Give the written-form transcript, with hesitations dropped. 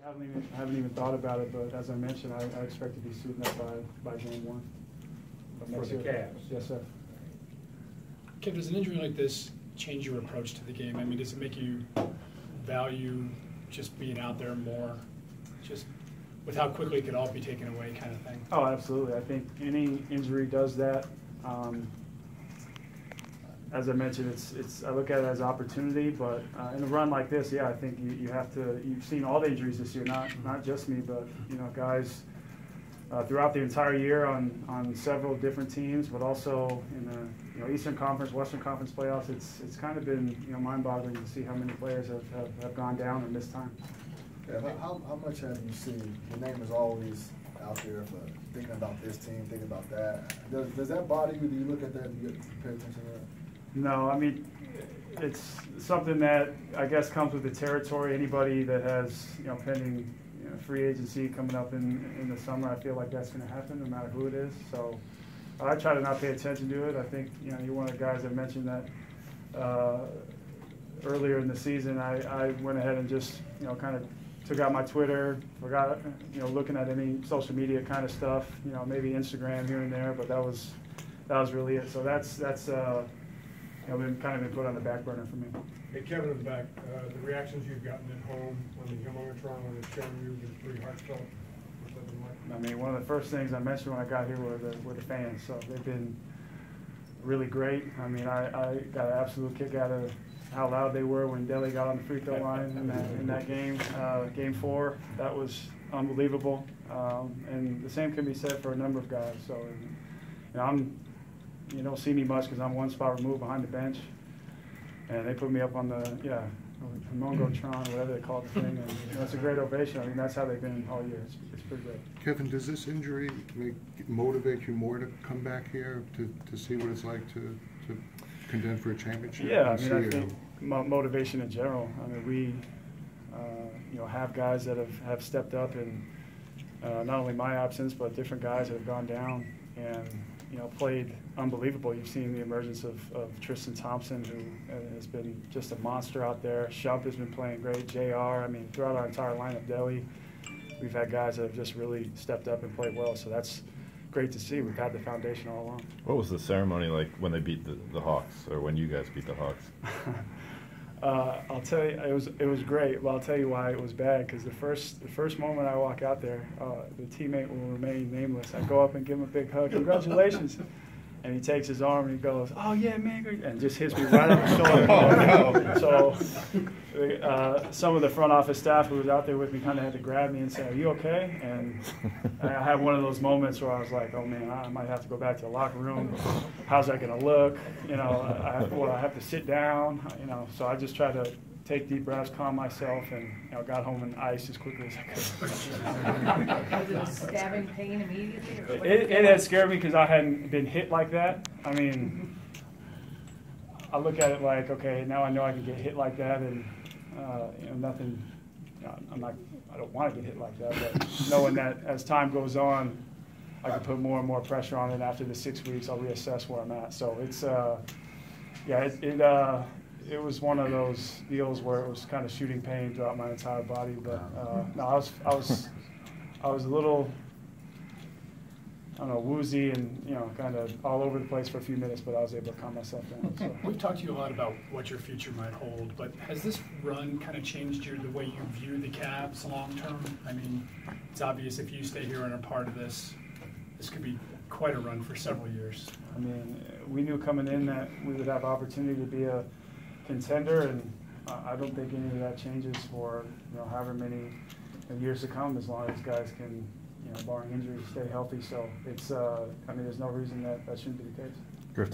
haven't even thought about it, but as I mentioned, I expect to be suiting up by game 1. For the Cavs? Yes, sir. Kev, does an injury like this change your approach to the game? I mean, does it make you value just being out there more, just with how quickly it could all be taken away kind of thing? Oh, absolutely. I think any injury does that. As I mentioned, I look at it as opportunity, but in a run like this, yeah, I think you have to. You've seen all the injuries this year, not just me, but guys throughout the entire year on several different teams, but also in the Eastern Conference, Western Conference playoffs. It's kind of been mind-boggling to see how many players have gone down or missed time. Yeah, how much have you seen? Your name is always out there for thinking about this team, thinking about that. Does that bother you? Do you look at that and you pay attention to that? No, I mean, it's something that I guess comes with the territory. Anybody that has pending free agency coming up in the summer, I feel like that's going to happen no matter who it is. So I try to not pay attention to it. I think you're one of the guys that mentioned that earlier in the season. I went ahead and just kind of took out my Twitter, forgot looking at any social media kind of stuff. Maybe Instagram here and there, but that was really it. So that's been put on the back burner for me. Hey, Kevin in the back, the reactions you've gotten at home when they come on Toronto and they've shown you have been pretty heartfelt. I mean, one of the first things I mentioned when I got here were the fans. So they've been really great. I mean, I got an absolute kick out of how loud they were when Delhi got on the free throw line in that game, game 4. That was unbelievable. And the same can be said for a number of guys. So, you don't see me much because I'm one spot removed behind the bench, and they put me up on the Mongotron, whatever they call the thing, and it's a great ovation. I mean, that's how they've been all year. It's pretty great. Kevin, does this injury motivate you more to come back here to see what it's like to contend for a championship? Yeah, I mean, I think motivation in general. I mean, we have guys that have stepped up in not only my absence, but different guys that have gone down and played unbelievable. You've seen the emergence of Tristan Thompson, who has been just a monster out there. Shump has been playing great. JR, I mean, throughout our entire lineup, Delhi, we've had guys that have just really stepped up and played well. So that's great to see. We've had the foundation all along. What was the ceremony like when they beat the Hawks, or when you guys beat the Hawks? I'll tell you, it was great. Well, I'll tell you why it was bad. Because the first moment I walk out there, the teammate will remain nameless. I go up and give him a big hug. Congratulations. And he takes his arm and he goes, "Oh yeah, man," and just hits me right on the shoulder. So some of the front office staff who was out there with me kind of had to grab me and say, "Are you okay?" And I had one of those moments where I was like, "Oh man, I might have to go back to the locker room. How's that going to look? I have to sit down. So I just tried to take deep breaths, calm myself, and got home in ice as quickly as I could. Was it a stabbing pain immediately? It had scared me because I hadn't been hit like that. I mean, I look at it like, okay, now I know I can get hit like that, and nothing. I don't want to get hit like that, but knowing that as time goes on, I can put more and more pressure on it. After the 6 weeks, I'll reassess where I'm at. So it's it was one of those deals where it was kind of shooting pain throughout my entire body. But no, I was a little, I don't know, woozy and kind of all over the place for a few minutes, but I was able to calm myself down. So. We've talked to you a lot about what your future might hold, but has this run kind of changed the way you view the Cavs long term? I mean, it's obvious if you stay here and are part of this could be quite a run for several years. I mean, we knew coming in that we would have opportunity to be a contender, and I don't think any of that changes for however many years to come, as long as guys can, barring injuries, stay healthy. So it's I mean, there's no reason that shouldn't be the case. Griff,